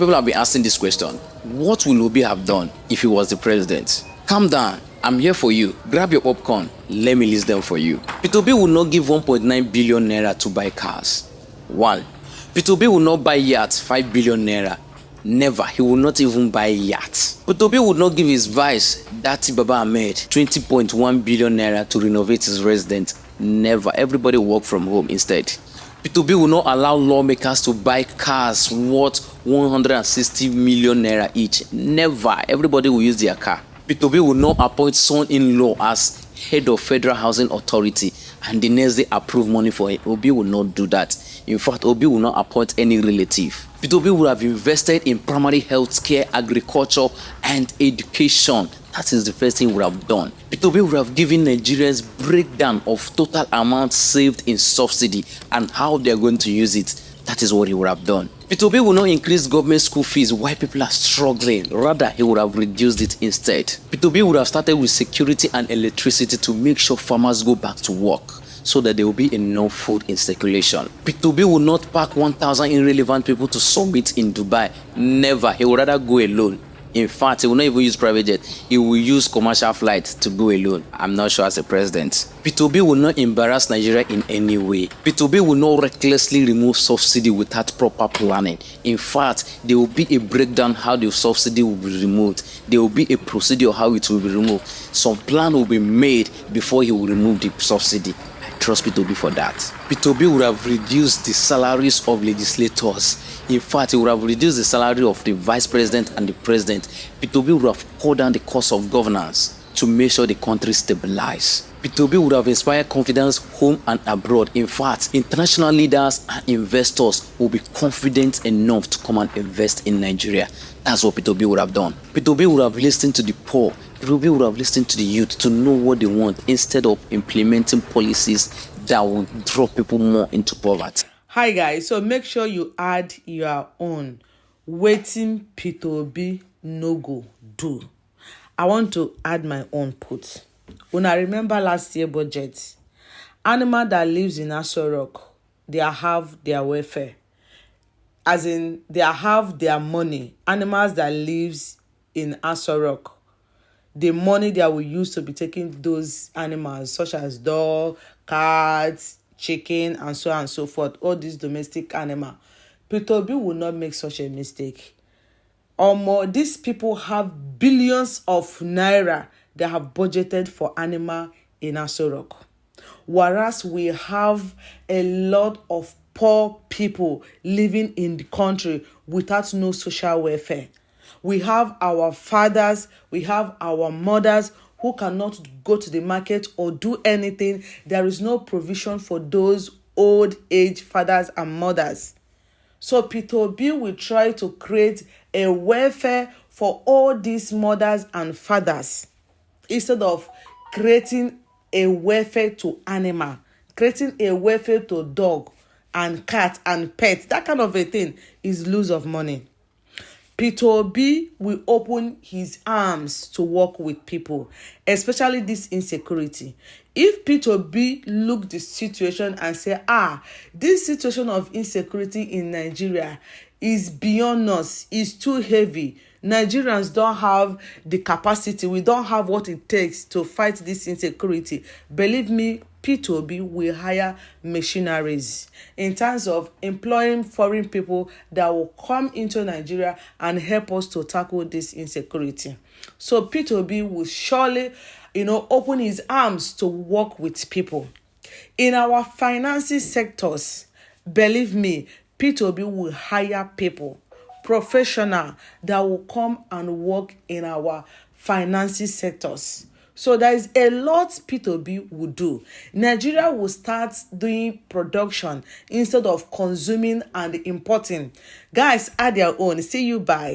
People have been asking this question. What will Obi have done if he was the president? Calm down. I'm here for you. Grab your popcorn. Let me list them for you. Peter Obi will not give 1.9 billion naira to buy cars. 1. Peter Obi will not buy yachts, 5 billion naira. Never. He will not even buy yachts. Peter Obi would not give his vice, Dati Baba Ahmed, 20.1 billion naira to renovate his residence. Never. Everybody will work from home instead. Peter Obi will not allow lawmakers to buy cars worth 160 million naira each. Never. Everybody will use their car. Peter Obi will not appoint son-in-law as head of Federal Housing Authority and the next day approve money for it. Obi will not do that. In fact, Obi will not appoint any relative. Peter Obi will have invested in primary health care, agriculture, and education. That is the first thing he would have done. Peter Obi would have given Nigerians breakdown of total amount saved in subsidy and how they are going to use it. That is what he would have done. Peter Obi will not increase government school fees while people are struggling. Rather, he would have reduced it instead. Peter Obi would have started with security and electricity to make sure farmers go back to work so that there will be enough food in circulation. Peter Obi will not pack 1,000 irrelevant people to summit in Dubai. Never. He would rather go alone. In fact, he will not even use private jet. He will use commercial flights to go alone. I'm not sure as a president. Peter Obi will not embarrass Nigeria in any way. Peter Obi will not recklessly remove subsidy without proper planning. In fact, there will be a breakdown how the subsidy will be removed. There will be a procedure how it will be removed. Some plan will be made before he will remove the subsidy. I trust Peter Obi for that. Peter Obi would have reduced the salaries of legislators. In fact, he would have reduced the salary of the vice president and the president. Peter Obi would have cut down the cost of governance to make sure the country stabilizes. Peter Obi would have inspired confidence home and abroad. In fact, international leaders and investors will be confident enough to come and invest in Nigeria. That's what Peter Obi would have done. Peter Obi would have listened to the poor. Peter Obi would have listened to the youth to know what they want instead of implementing policies that will draw people more into poverty. Hi guys, so make sure you add your own wetin Peter Obi no go do. I want to add my own put. When I remember last year budget, animal that lives in Aso Rock, they have their welfare. As in, they have their money. Animals that lives in Aso Rock, the money that we use to be taking those animals, such as dog, cats, chicken, and so on and so forth, all these domestic animal. Peter Obi will not make such a mistake. Or more, these people have billions of naira they have budgeted for animal in Aso Rock. Whereas we have a lot of poor people living in the country without no social welfare. We have our fathers, we have our mothers who cannot go to the market or do anything. There is no provision for those old age fathers and mothers. So Peter Obi will try to create a welfare for all these mothers and fathers instead of creating a welfare to animal, creating a welfare to dog and cat and pet. That kind of a thing is lose of money. Peter Obi will open his arms to work with people, especially this insecurity. If Peter Obi look the situation and say, this situation of insecurity in Nigeria is beyond us, is too heavy. Nigerians don't have the capacity. We don't have what it takes to fight this insecurity. Believe me, Peter Obi will hire machineries in terms of employing foreign people that will come into Nigeria and help us to tackle this insecurity. So Peter Obi will surely, open his arms to work with people. In our finances sectors, believe me, Peter Obi will hire people, professional, that will come and work in our finances sectors. So there is a lot Peter Obi will do. Nigeria will start doing production instead of consuming and importing. Guys, add your own. See you, bye.